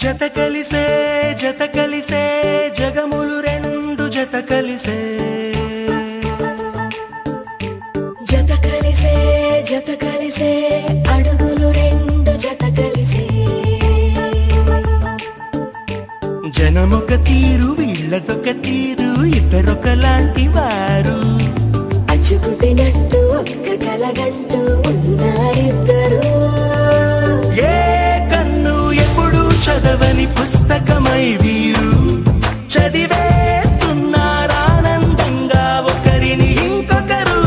జత కలిసే జగములు రెండు జత కలిసే అడుగులు రెండు జత కలిసే జనమొక తీరు వీళ్ళదొక తీరు ఇద్దరొకలాంటి వారు అచ్చుకుతినట్టు ఒక్క కలగంటూ ఉన్నారిద్దరు ఏ కన్ను ఎప్పుడు చదవని పుస్తకమై వీరు చదివేస్తున్నారానందంగా ఒకరిని ఇంకొకరు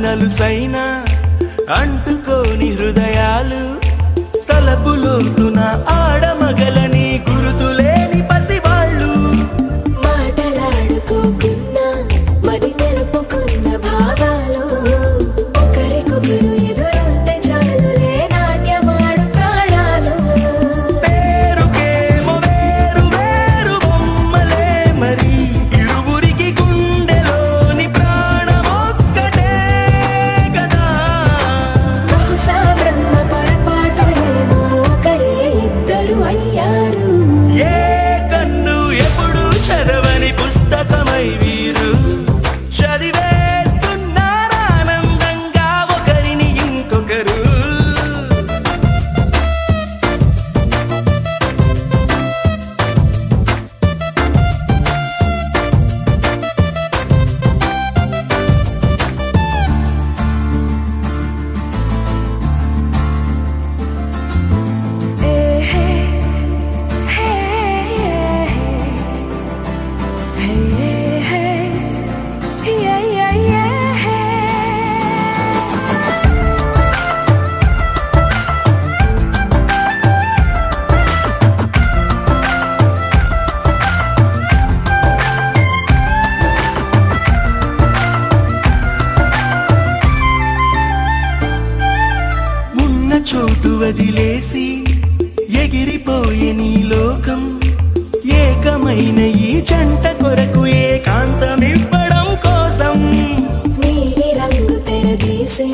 నలుసైనా అంటుకోని హృదయాలు తలపులోతున ఆడమగలని గురుతులేని పసివాళ్ళు మాటలాడుకోకున్నా మరి తెలుపుకున్న భావాలు ఒకరికొకరు ఎదురుంటే చాలులే నాట్యమాడు ప్రాణాలు పేరుకేమో వేరు వేరు బొమ్మలే మరి ఇరువురికి గుండెలోని ప్రాణమొక్కటే పుస్తకమై వీరు చదివేస్తున్నారానందంగా ఒకరిని ఇంకొకరు చోటు వదిలేసి ఎగిరిపోయే నీ లోకం ఏకమైన ఈ జంట కొరకు ఏకాంతమివ్వడం కోసం నీలి రంగు తెరదీసే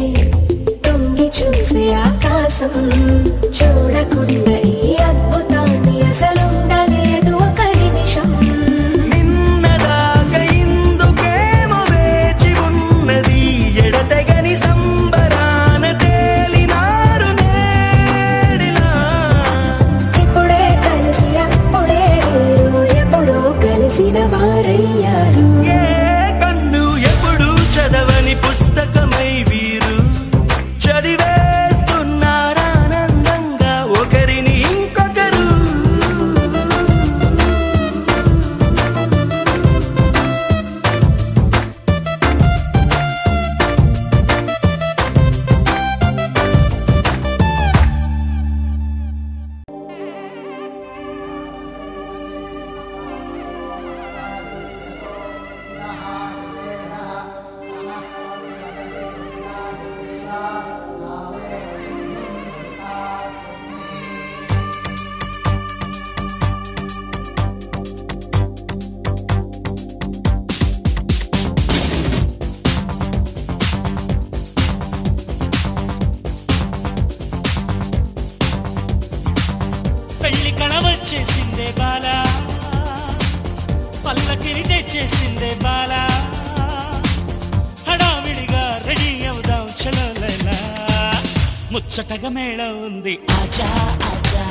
తొంగి చూసే ఆకాశం చూడకుండా ఈ అద్భుతాన్ని అసలుండలేదు ఒక నిమిషం నిన్నదాకా ఇందుకేమో వేచి ఉన్నది ఎడతెగని సంబరాన తేలినారు నేడిలా ఇప్పుడే కలిసి అప్పుడే ఎప్పుడో కలిసిన వారయ్యారు ఏ కన్ను ఎప్పుడు చదవని పుస్తకమై వీరు చదివేస్తున్నారానందంగా ఒకరిని ఇంకొకరు పెళ్లి కళవచ్చేసిందే బాలా పల్లకిని తెచ్చేసిందే బాలా హడావిడిగా రెడీ అవుదాం చలో లైలా ముచ్చటగా మేళ ఉంది ఆజా ఆజా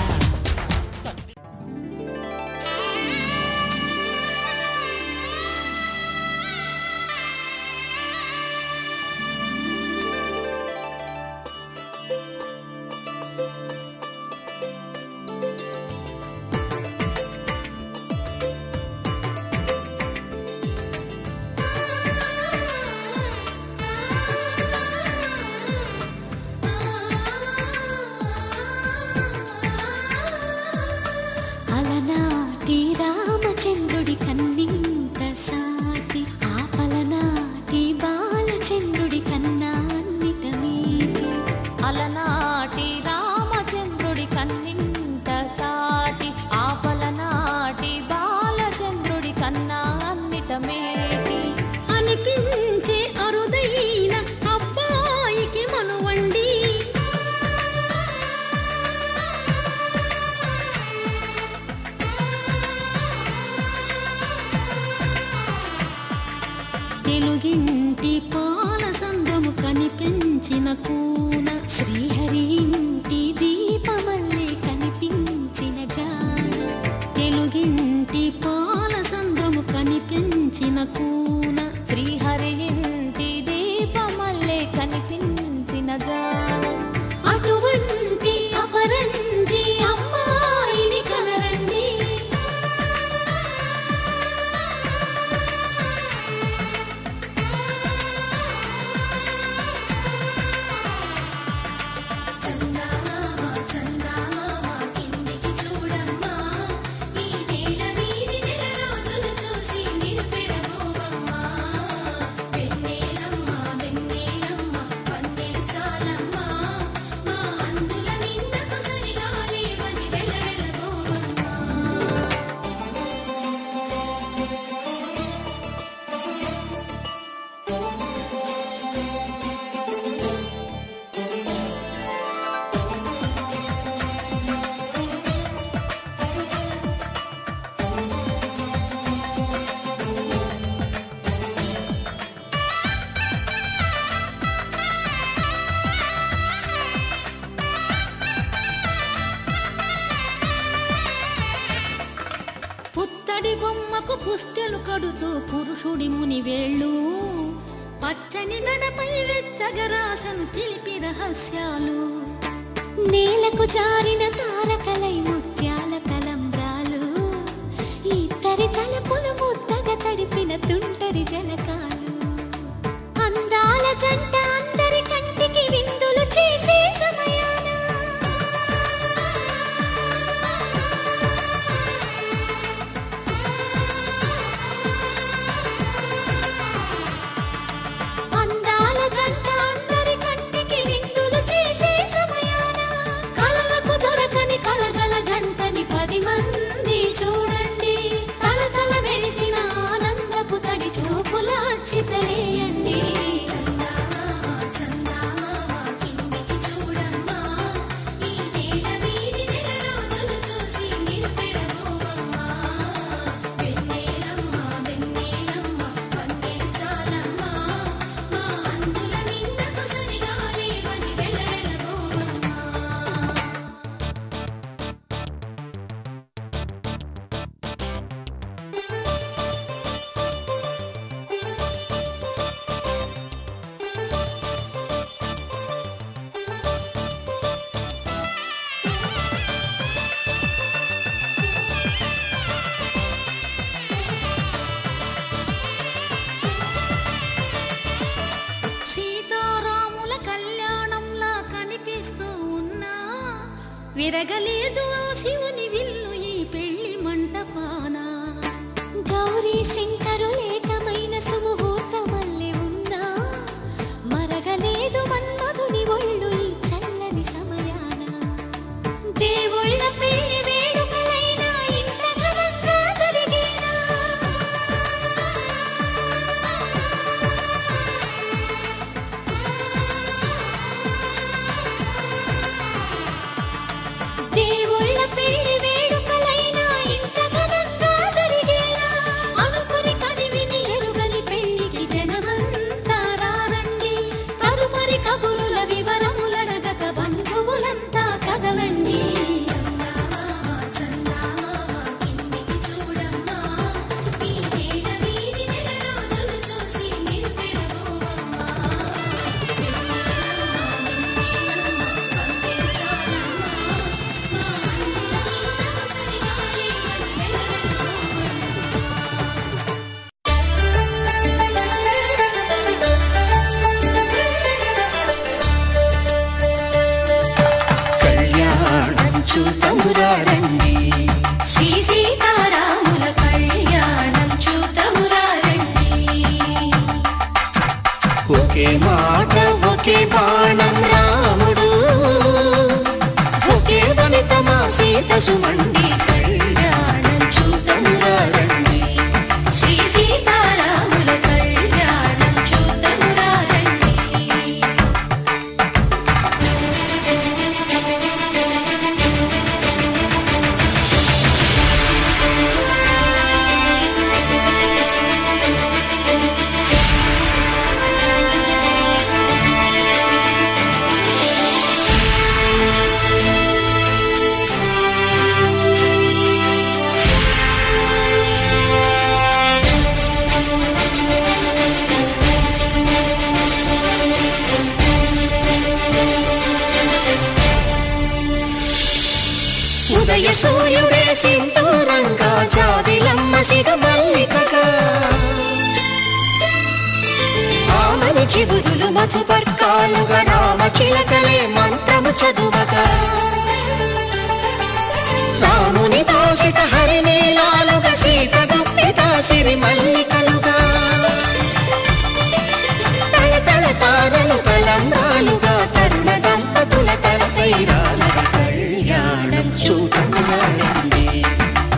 చంద్రుడి కన్నింత సాటి ఆపలనాటి తెలుగింటి పాల సంద్రము కనిపించిన కూన శ్రీహరి ఇంటి దీపమల్లే కనిపించిన జాడ తెలుగింటి పాల సంద్రము కనిపించిన కూన శ్రీహరి ఇంటి దీపమల్లే కనిపించిన జాడ అటువంటి అపరంజి అమ్మాయిని కనరండి బొమ్మకు పుస్తెలు కడుతూ పురుషుడి ముని వేళ్ళు పచ్చని నడపై వెచ్చగరాసను చిలిపి రహస్యాలు నేలకు జారిన తారకలై ముత్యాల తలంబ్రాలు ఇద్దరి తలపులు ముద్దగా తడిపిన తుంటరి జలకాలు అందాల జంట అందరి కంటికి విందులు చేసే సమయాన విరగలేదు శివుని విల్లు ఈ పెళ్లి మంటపాన గౌరీ శంకరు లేకమైన సుముహూర్తమల్లె ఉన్నా మరగలేదు మన్మధుని ఒళ్ళు ఈ చల్లని సమయాన దేవుళ్ళ పెళ్లి వేడుకలైనా ఇంత ఘనంగా జరిగేనా దేవుళ్ళ పెళ్లి వేడుకలైనా ఇంత ఘనంగా జరిగేనా అనుకుని కదివిని ఎరుగని పెళ్లికి జనమంతా రారండి తదుపరి కబురుల వివరములడగక బంధువులంతా కదలండి కిందికి చూడమ్మా ఈ వేళ వీడి నెల రోజులు చూసి నివ్వెరబోవమ్మా చూతమురారండి శ్రీ సీతారాముల కళ్యాణం చూతమురారండి ఒకే మాట ఒకే బాణం రాముడు ఒకే వనిత మా సీత సుమండి కళ్యాణం చూతమురారండి శ్రీ సీతారాముల కళ్యాణం చూతమురారండి తరతరాలుగా రామ చిలకలే మంత్రము చదువగా రాముని దోషిత హరినీలాలుగా సీత గుప్పిట సిరి మల్లికలుగా తలతల తారలు తలంబ్రాలుగా తరుణ దంపతుల తలపైరాలుగా కళ్యాణం చూడమురా రండి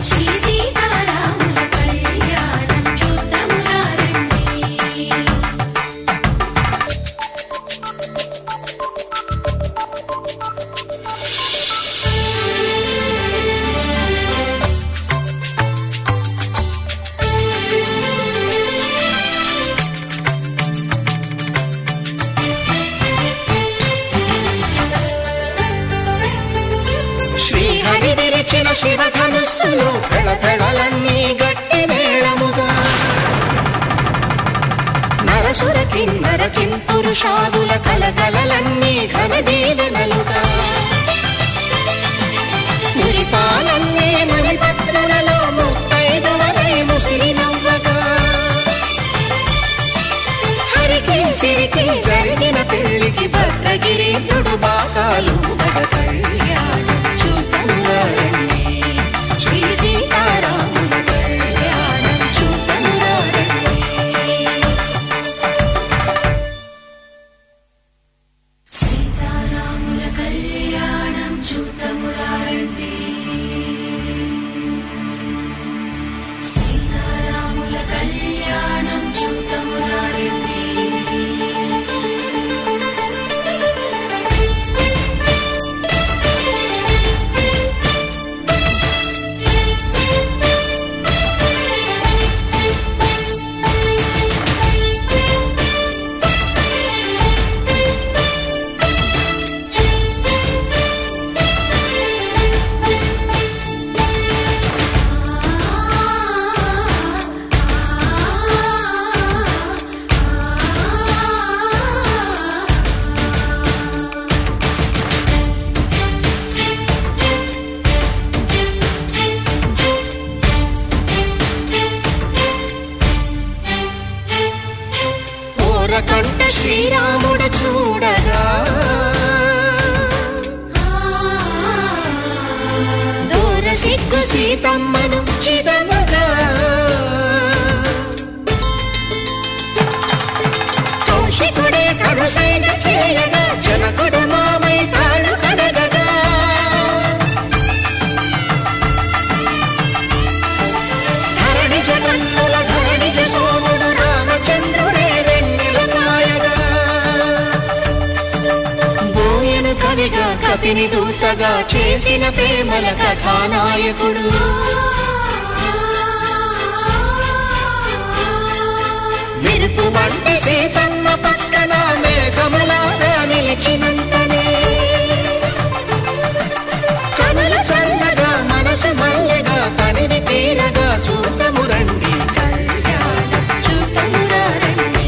శ్రీ సీతారాముల కళ్యాణం చూడమురా రండి శ్రీహరి విరిచిన శివధనుస్సులు పెళపెళలన్నీ గట్టి మేళముగా నరసుర కిన్నర కింపురుషాదుల కలకలలన్నీ ఘన దీవెనలుగా మురిపాలన్నీ మునిపత్రులలో ముత్తైదువరై ముసిరి నవ్వగా హరికి సిరికి జరిగిన పెళ్లికి భద్రగిరీంద్రుడు బాకాలు కళ్యాణం చూడమురా రండి శ్రీ సీతారాముల కళ్యాణం చూడమురా రండి సీతారాముల కళ్యాణం చూడమురా రండి సీతారాముల కళ్యాణం చూడమురా రండి కంట శ్రీరాముడు చూడగా దూర సిగ్గు సీతమ్మను చిదమగా కౌశికుడే కరుసైన చేయగా జనకుడు మామై కాళ్ళు కడగగా ధరణి జగన్నుల ధరణి సోముడు రామచంద్రుడే కవిగా కపిని దూతగా చేసిన ప్రేమల కథానాయకుడు మెరుపు వంటి సీతమ్మ పక్కన మేఘములాగా నిలిచినంతనే కనులు చల్లగా మనసు మల్లెగా తనివి తీరగా చూడము రండి కళ్యాణం చూడమురా రండి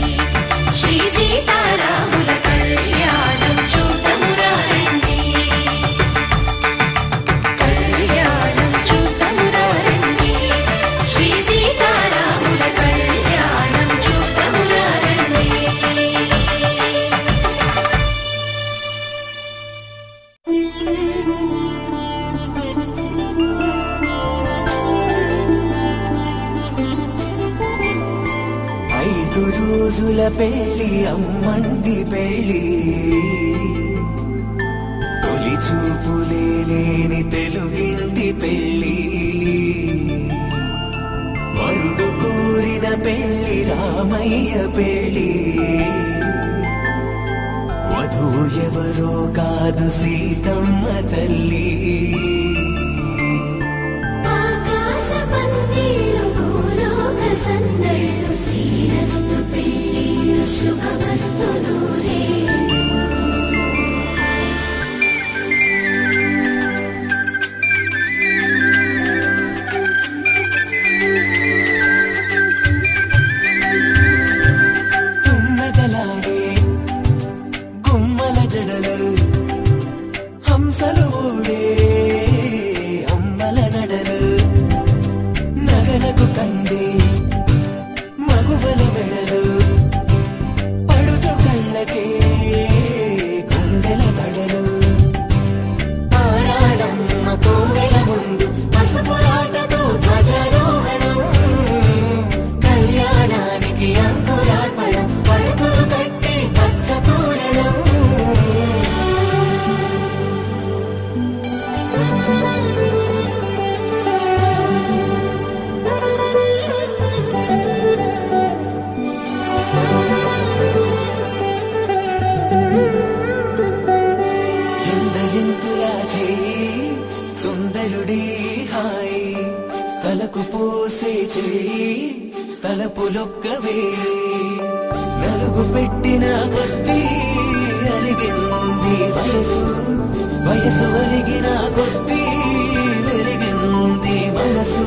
శ్రీ సీతారాముల కళ్యాణం చూడమురా రండి కళ్యాణం చూడమురా రండి శ్రీ సీతారాముల కళ్యాణం చూడమురా రండి రోజుల పెళ్లి అమ్మండి పెళ్లి తొలి చూపులే లేని తెలుగింటి పెళ్లి వరుడు కోరిన పెళ్లి రామయ్య పెళ్లి వధువు ఎవరో కాదు సీతమ్మ తల్లి మగువల మెడలు పడుతు కళ్ళకే తలకు పోసే చేయి తలపులొక్కవే నలుగు పెట్టిన కొద్దీ అలిగింది వయసు వయసు అలిగిన కొద్దీ వెలిగింది మనసు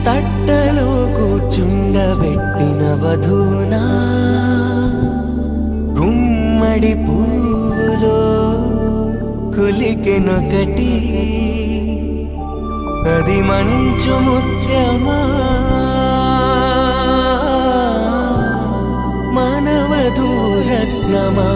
తట్టలో కూర్చుండబెట్టిన వధూనా గుమ్మడి పువ్వులో కులికెనొకటి అది మంచు ముత్యమా మానవధూరత్నమా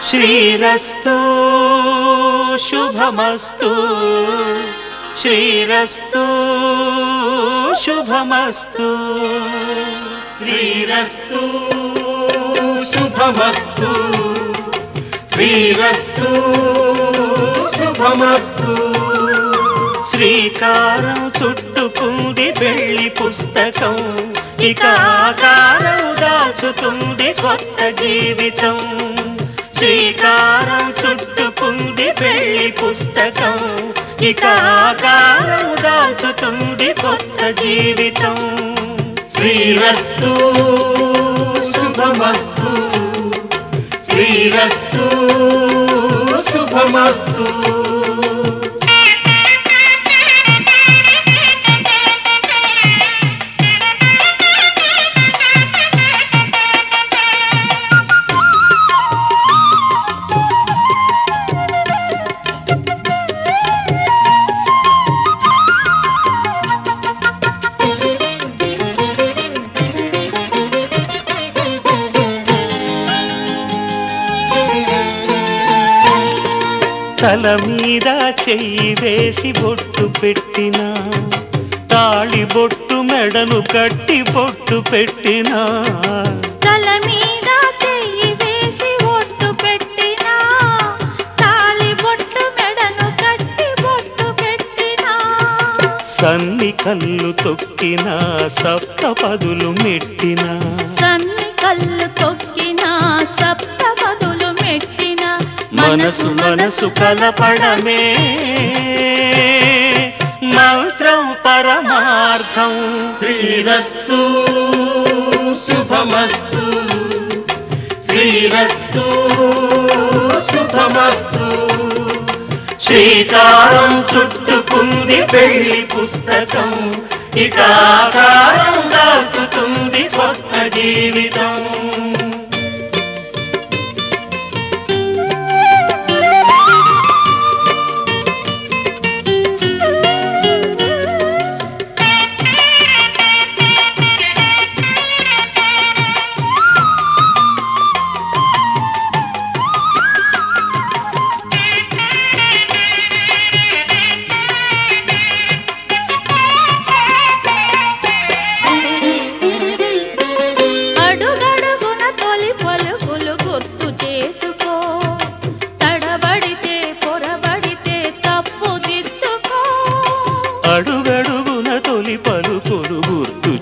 శ్రీరస్తు శుభమస్తు శ్రీరస్తు శుభమస్తు శ్రీరస్తు శుభమస్తు శ్రీరస్తు శుభమస్తు శ్రీకారం చుట్టుకుంది పెళ్లి పుస్తకం ఇక ఆకారం దాచుతుంది కొత్త జీవితం శ్రీకారం చుట్టుకుంది పెళ్లి పుస్తకం ఇక ఆకారం దాచుతుంది కొత్త జీవితం శ్రీరస్తు శుభమస్తు శ్రీరస్తు శుభమస్తు తల మీద చెయ్యి వేసి బొట్టు పెట్టినా తాళి బొట్టు మెడను కట్టి బొట్టు పెట్టినా తల మీద చెయ్యి వేసి బొట్టు పెట్టినా తాళి బొట్టు మెడను కట్టి బొట్టు పెట్టినా సన్ని కళ్ళు తొక్కినా సప్త పదులు మెట్టినా సన్ని కళ్ళు తొక్కినా సప్త పదులు మెట్టినా మనసు మనసు కలపడమే మంత్రం పరమార్థం శ్రీరస్తు శుభమస్తు శ్రీ శ్రీరస్తు శుభమస్తు. శ్రీకారం చుట్టుకుంది పెళ్లి పుస్తకం, ఇక ఆకారం దాచుతుంది కొత్త జీవితం.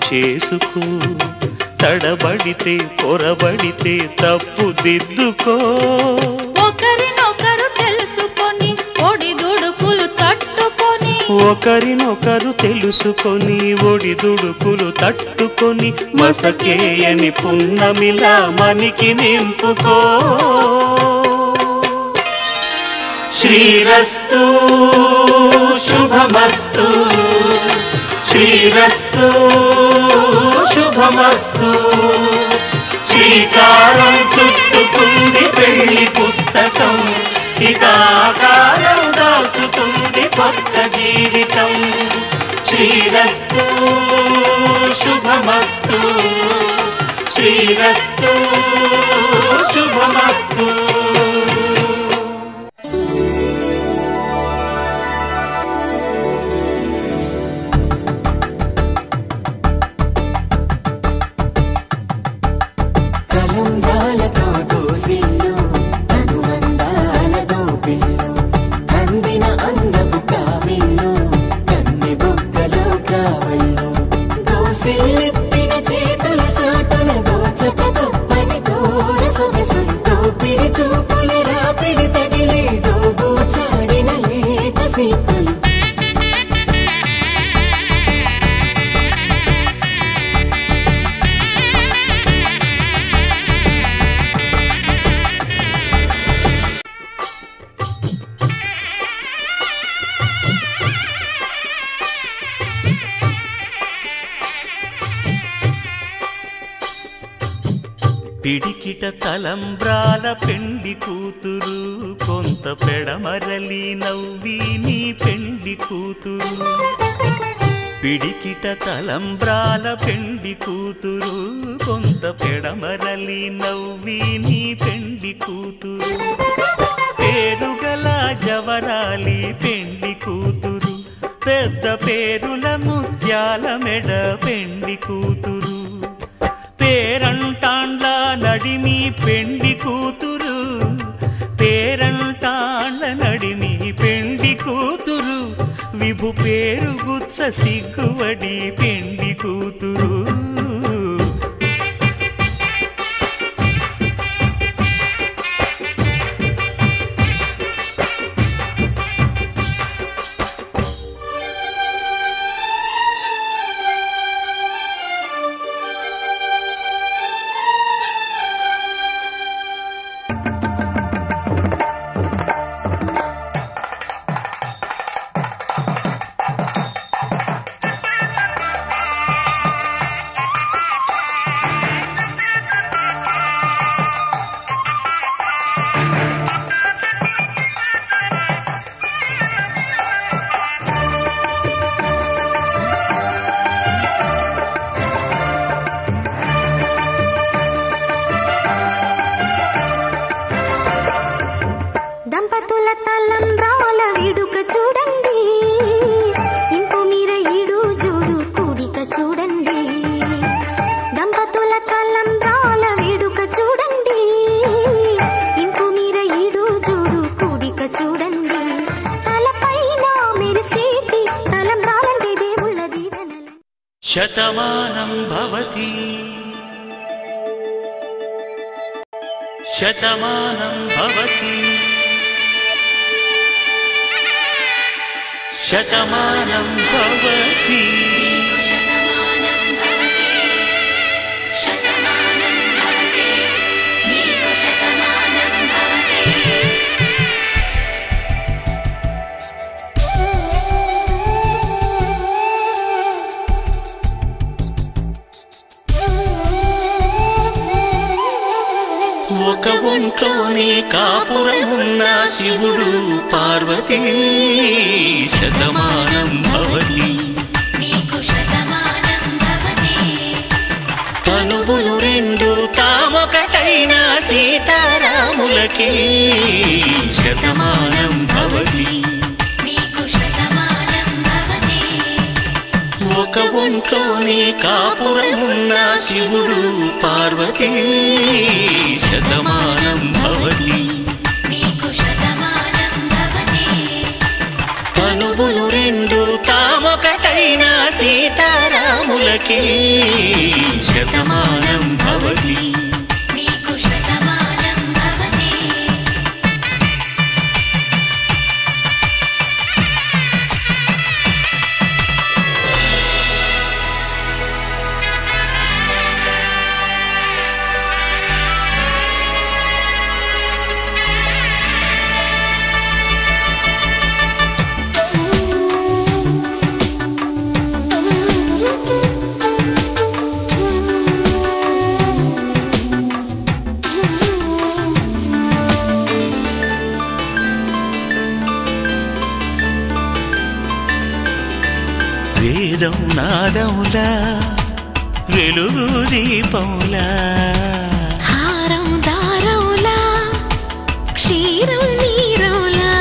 చేసుకో, తడబడితే పొరబడితే తప్పు దిద్దుకో. ఒకరినొకరు తెలుసుకొని ఒడిదుడుకులు తట్టుకొని, ఒకరినొకరు తెలుసుకొని ఒడిదుడుకులు తట్టుకొని, మసకేయని పున్నమిలా మనికి నింపుకో. శ్రీరస్తు శుభమస్తు, శ్రీరస్తు శుభమస్తు. శ్రీకారం చుట్టుకుంది పెళ్లి పుస్తకం, ఇక ఆకారం దాచుతుంది కొత్త జీవితం. శ్రీరస్తు శుభమస్తు, శ్రీరస్తు శుభమస్తు. పిడికిట తలంబ్రాల పెండి కూతురు, కొంత పెడమరలి నవ్వి నీ పెండి కూతురు. పిడికిట తలంబ్రాల పెండి కూతురు, కొంత పెడమరలి నవ్వి నీ పెండి కూతురు. పేరుగల జవరాలి పెండి కూతురు, పెద్ద పేరుల ముత్యాల మెడ పెండి కూతురు. పేరంటాండ్ల నడిమి పెండి కూతురు, పేరంటాండ్ల నడిమి పెండి కూతురు. విభు పేరు గుత్స సిగ్గువడి పెండి కూతురు. శతమానం భవతి శతమానం భవతి శతమానం భవతి. శతమానం భవతి, నీకు కాపురమున్న శివుడు పార్వతీ శతమానం భవతి తనువులు రెండు తామొకటైన సీతారాములకి శతమానం భవతి ఒక ఒంట్లోని కాపురమున్న శివుడు పార్వతీ శతమానం భవతి తనువులు రెండు తామొకటైన సీతారాములకి శతమానం భవతి వేదం నాదములా వెలుగు దీపములా హారం దారములా క్షీరం నీరములా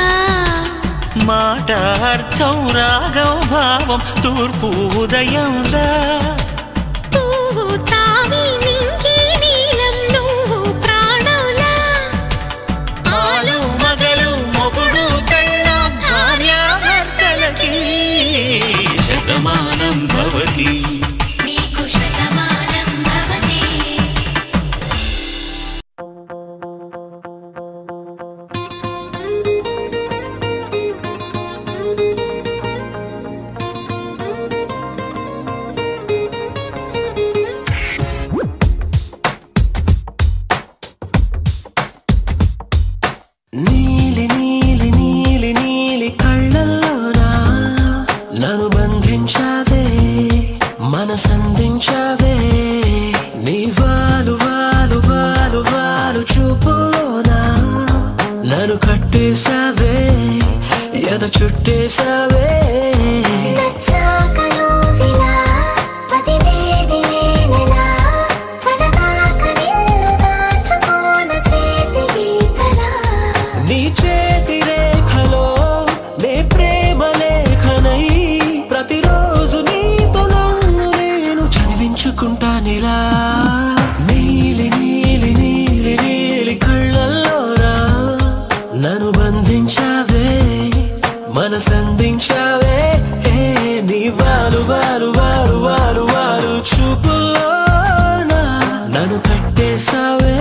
మాట అర్థం రాగం భావం తూర్పు ఉదయంలా పువ్వు తావి నింగి నీలం నువ్వు ప్రాణంలా ఆలు మగలు మొగుడు పెళ్ళాం భార్యాభర్తలకి శతమానం భవతి నీలి నీలి నీలి నీలి కళ్ళల్లోనా నన్ను బంధించావే మనసందించావే నీ వాలు వాలు వాలు వాలు చూపులోనా నన్ను కట్టేశావే ఎద చుట్టేశావే నీ చేతి రేఖలో నే ప్రేమ లేఖనై ప్రతిరోజు నీతో నన్ను నేను చదివించుకుంటానిలా నీలి నీలి నీలి నీలి కళ్ళల్లోనా నన్ను బంధించావే మనసందించావే నీ వారు వారు వారు వారు వారు చూపులోనా నన్ను కట్టేశావే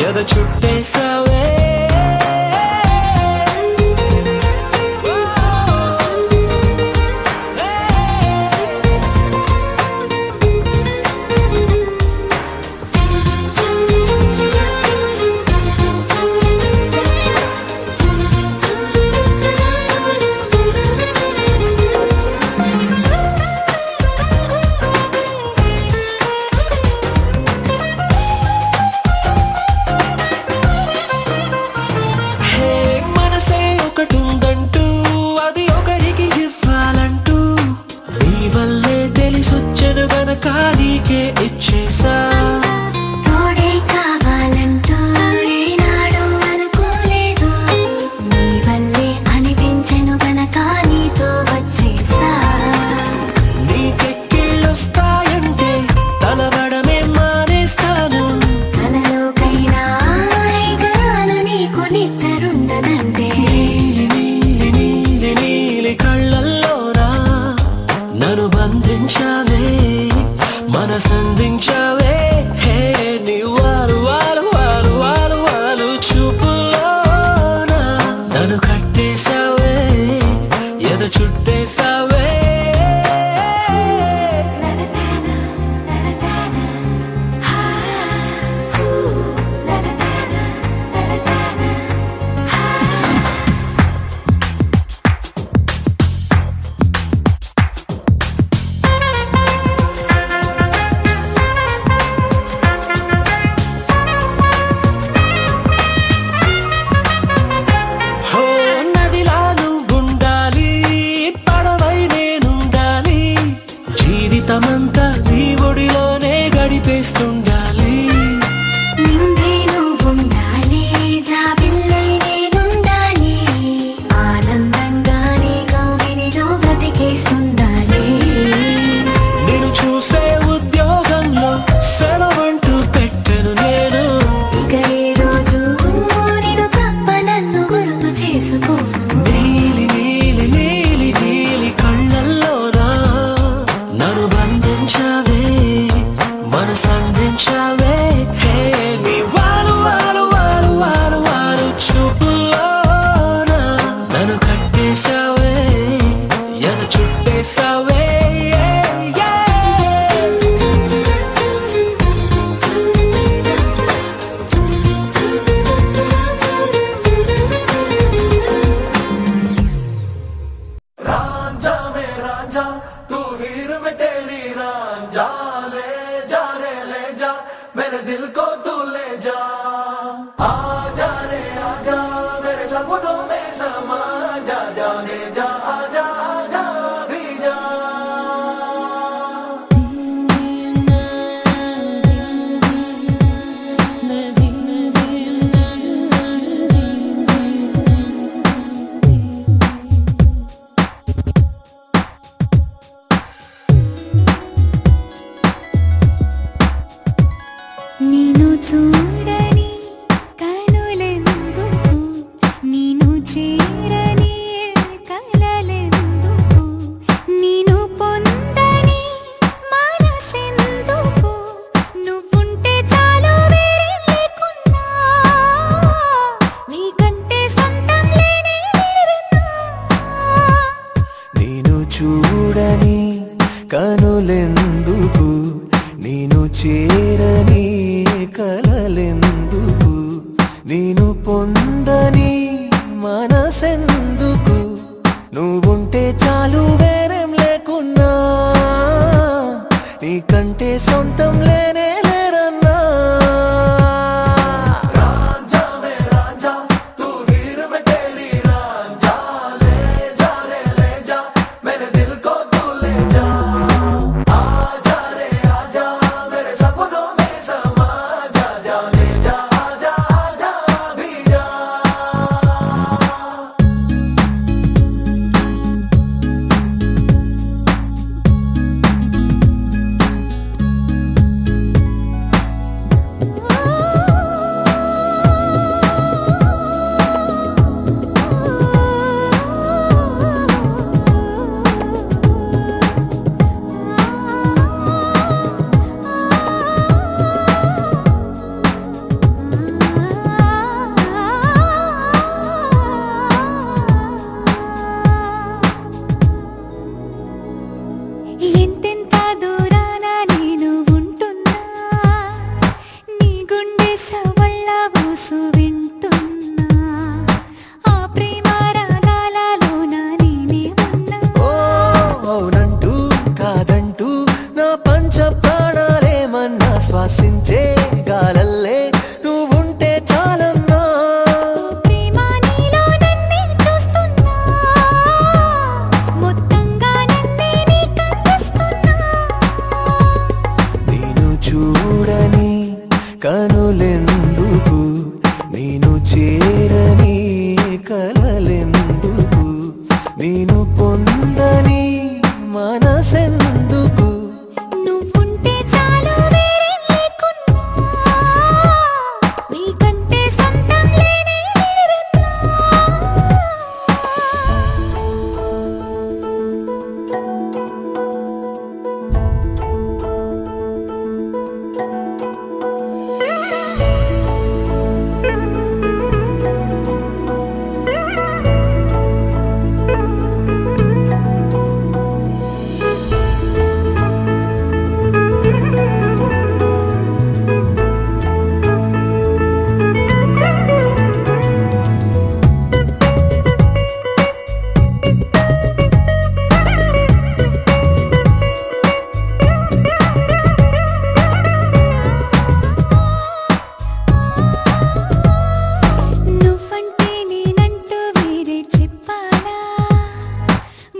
ఎద చుట్టేశావే ఒకటుందంటూ అది ఒకరికి ఇవ్వాలంటూ నీ వల్లే తెలిసొచ్చను గనక నీకే ఇచ్చేసా తోడే కావాలంటూ ఏనాడు అనుకోలేదు నీ వల్లే అనిపించెను గనక నీతో వచ్చేసా నీకెక్కిళ్ళొస్తాయంటే తలబడమే మానేస్తాను కలలోకైనా ఎగరాను నీకు నిద్రుండదంటే కళ్ళల్లోనా నన్ను బంధించావే మనసందించావే నీ వారు వారు వారు వారు వారు చూపులోనా నన్ను కట్టేశావే ఎద చుట్టేశావే నీలి నీలి నీలి నీలి కళ్ళల్లోనా నన్ను బంధించావే మనసందించావే హే నీ వారు వారు వారు వారు వారు చూపులోనా నన్ను కట్టేశావే ఎన చుట్టేశావే కనులెందుకు నేను చేరని కలలెందుకు నేను పొందని మనసెందుకు నువ్వుంటే చాలు వేరేం లేకున్నా నీకంటే సొంతం లేనే లేరన్నా శ్వాసించే గాలల్లే నువ్వుంటే చాలన్నా ప్రేమ నీలో నన్నే చూస్తున్నా మొత్తంగా నన్నే నీకందిస్తున్నా నేను చూడని కనులెందుకు నేను చేరని కలలెందుకు నేను పొందని మనసెందుకు నువ్వుంటే చాలు వేరేం లేకున్నా నీకంటే సొంతం లేనే లేరన్నా నువ్వంటే నేనంటూ వేరే చెప్పాలా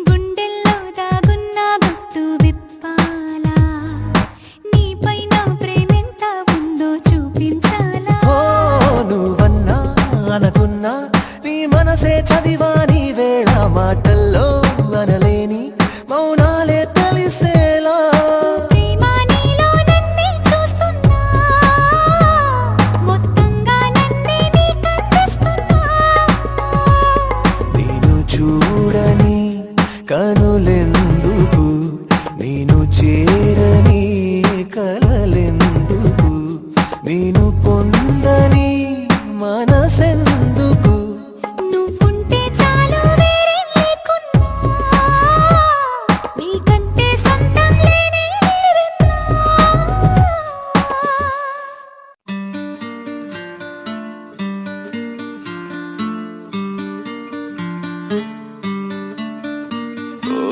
గుండెల్లో దాగున్న గుట్టు విప్పాలా నీపైన ప్రేమెంత ఉందో చూపించాలా నువ్వన్నా అనుకున్నా నీ మనసే చదివా నీ వేళ మాటల్లో అనలేని మౌనాలే తెలిసేలా ప్రేమ నీలో నన్నే చూస్తున్నా మొత్తంగా నన్నే నీకందిస్తున్నా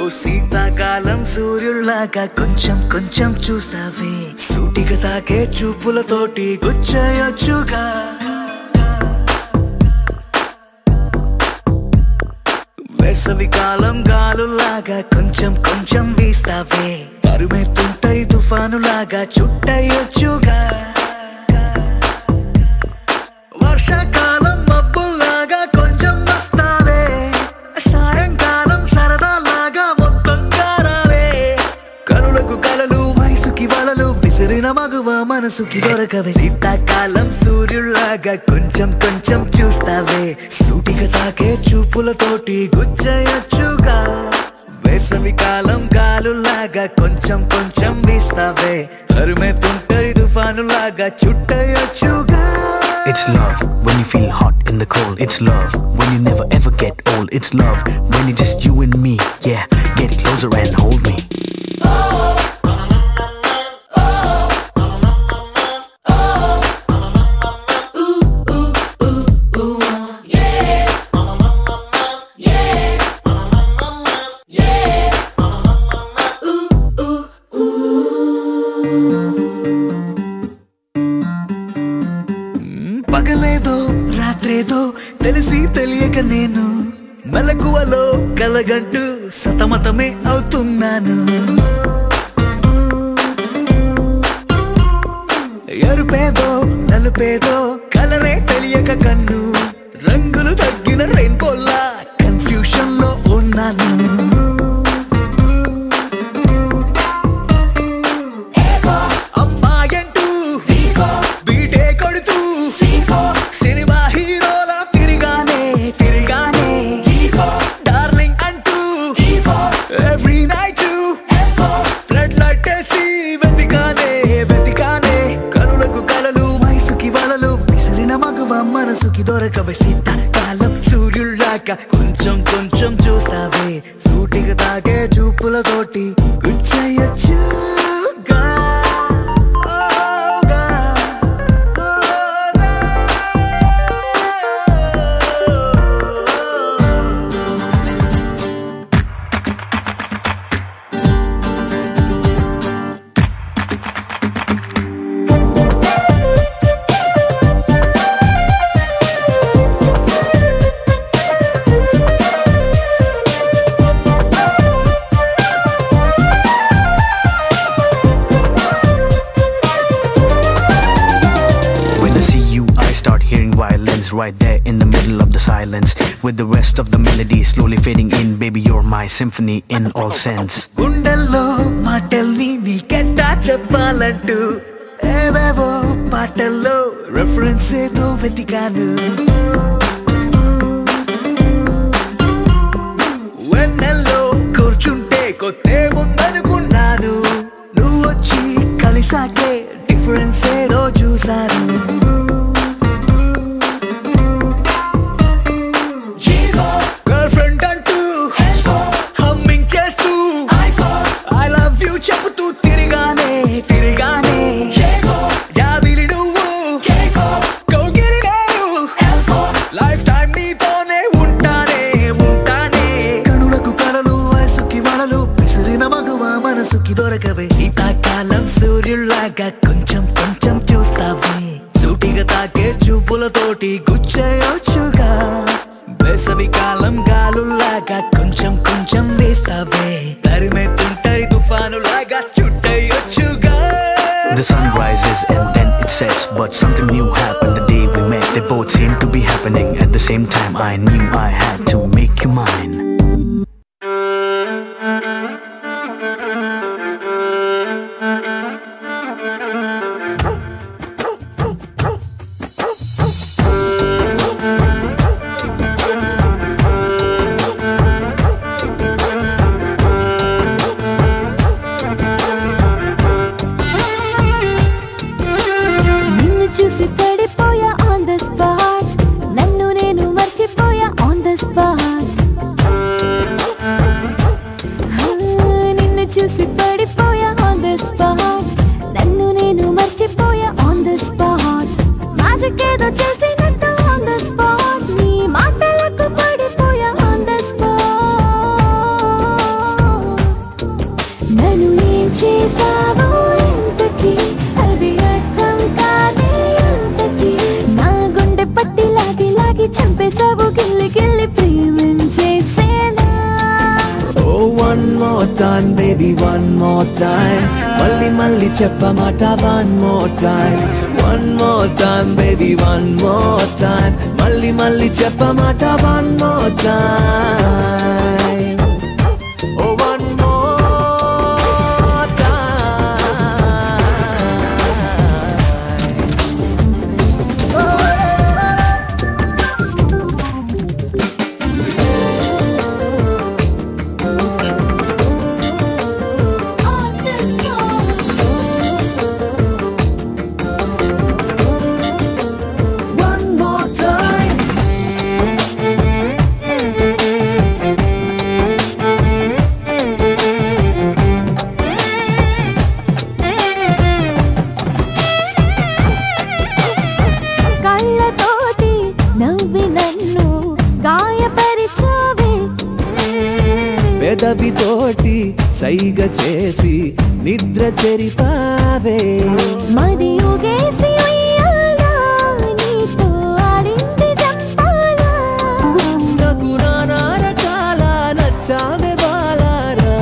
శీతాకాలం సూర్యుల్లాగా కొంచెం కొంచెం చూస్తావే సూటిగా తాకే చూపులతోటి గుచ్చేయొచ్చుగా వేసవికాలం గాలులాగా కొంచెం కొంచెం వీస్తావే తరుమెత్తుంటాయి తుఫానులాగా చుట్టయొచ్చుగా వర్షాకాలం మబ్బుల్లాగా కొంచెం వస్తావే సాయంకాలం సరదాలాగా మొత్తంగా రావే కనులకు కలలు వయసుకి వలలు విసిరిన మగువ మనసుకి దొరకవే శీతాకాలం సూర్యుల్లాగా కొంచెం కొంచెం చూస్తావే సూటిగా తాకే చూపులతోటి గుచ్చేయొచ్చుగా వేసవికాలం గాలులాగా కొంచెం కొంచెం వీస్తావే తరుమెత్తుంటాయి తుఫానులాగా చుట్టయొచ్చుగా It's love when you feel hot in the cold. It's love when you never ever get old. It's love when it's just you and me. Yeah, get closer and hold me. పగలేదో రాత్రేదో తెలిసి తెలియక నేను మెలకువలో కలగంటూ సతమతమే అవుతున్నాను ఎరుపేదో నలుపేదో కలరే తెలియక కన్ను రంగులు తగ్గిన రెయిన్బోలా confusion లో ఉన్నాను సినిమా హీరోలా తిరిగానే తిరిగానే డార్లింగ్ అంటూ ఎవ్రీ నైట్ ఫ్లడ్ లైట్ వేసి వెతికానే వెతికానే కనులకు కలలు వయసుకి వలలు విసిరిన మగువ మనసుకి దొరకవే శీతాకాలం సూర్యుల్లాగా కొంచెం కొంచెం చూస్తావే సూటిగా తాగే చూపులతోటి గుచ్చేయొచ్చుగా Right there in the middle of the silence with the rest of the melody slowly fading in. Baby, you're my symphony in all sense. గుండెల్లో మాటల్ని నీకెట్టా చెప్పాలంటూ ఏవేవో పాటల్లో రెఫరెన్స్ ఏదో వెతికాను వెన్నెల్లో కూర్చుంటే కొత్తే ముందనుకున్నాను నువ్వు వచ్చి కలిసాకే డిఫరెన్స్ ఏదో చూశాను చెబుతూ తిరిగానే తిరిగానే జాబిలి నువ్వు కౌగిలి నేను లైఫ్ టైం నీతోనే ఉంటానే ఉంటానే కనులకు కలలు వయసుకి వలలు విసిరిన మగువ మనసుకి దొరకవే శీతాకాలం సూర్యుల్లాగా కొంచెం కొంచెం చూస్తావే సూటిగా తాకే చూపులతోటి గుచ్చేయొచ్చుగా వేసవికాలం గాలుల్లాగా కొంచెం కొంచెం వేస్తావే తరిమెత్తుంటాయి తుఫానులాగా చుట్టయొచ్చుగా The sun rises and then it sets, but something new happened the day we met. They both seemed to be happening at the same time. I knew I had to make you mine. చూసి పడిపోయా on the spot నన్ను నేను మర్చిపోయా on the spot చేసావో ఇంతకి అది అర్థం కాదే అంతకి నా గుండె పట్టి లాగి లాగి చంపేసావు గిల్లి గిల్లి ప్రేమించేసేనా Oh, one more time, baby, one more time. Malli malli cheppamata one more time. One more time, baby, one more time. Malli malli cheppamata one more time. Oh, one more time. One more time. కళ్ళతోటి నవ్వి నన్ను గాయపరిచావే పెదవితోటి సైగ చేసి నిద్ర చెరిపావే మది ఊగేసి ఉయ్యాలా నీతో ఆడింది జంపాలా నాకు నానా రకాల నచ్చావే బాలారా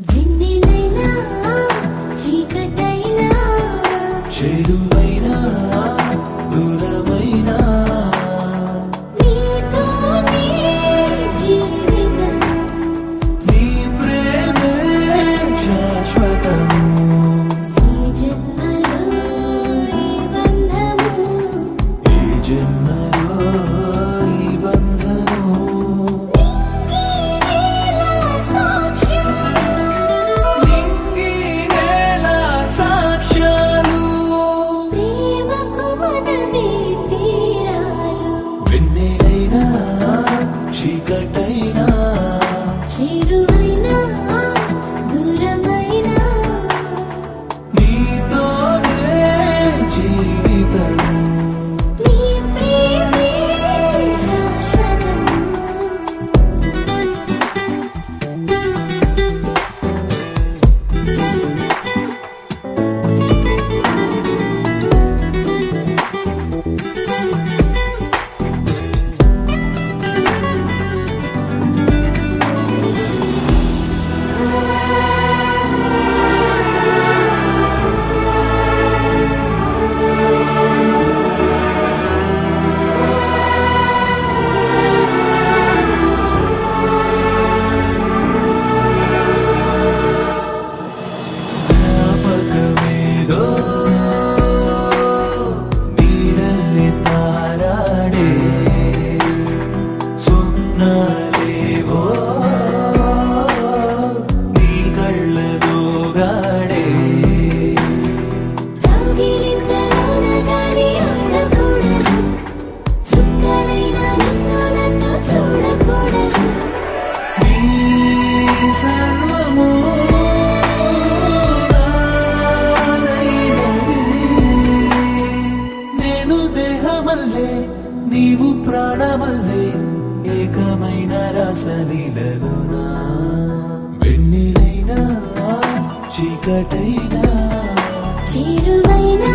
వెన్నెలైనా చీకటైనా చేరువైనా దూరమైనా నీతోనే జీవితం నీ ప్రేమే శాశ్వతము ఈ జన్మలో ఈ బంధము ఈ జన్మలో ఈ బంధము నీలా సాక్ష్యాలు నింగి నేల సాక్ష్యాలు ప్రేమకు మనమే తీరాలు వెన్నెలైనా చీకటైనా చేరువైనా దూరమైనా నీతోనే జీవితము నీ ప్రేమే శాశ్వతం జ్ఞాపకమేదో నీడల్లి తారాడే స్వప్నాలేవో నీ కళ్ళలోగాడే కౌగిలింతలోన గాలి ఆడకూడదు చుక్కలైన నన్ను చూడకూడదు నీ సర్వము నాదైనది. నేను దేహమల్లే నీవు ప్రాణమల్లే ఏకమైన రసలీలలోనా వెన్నెలైనా చీకటైనా చేరువైనా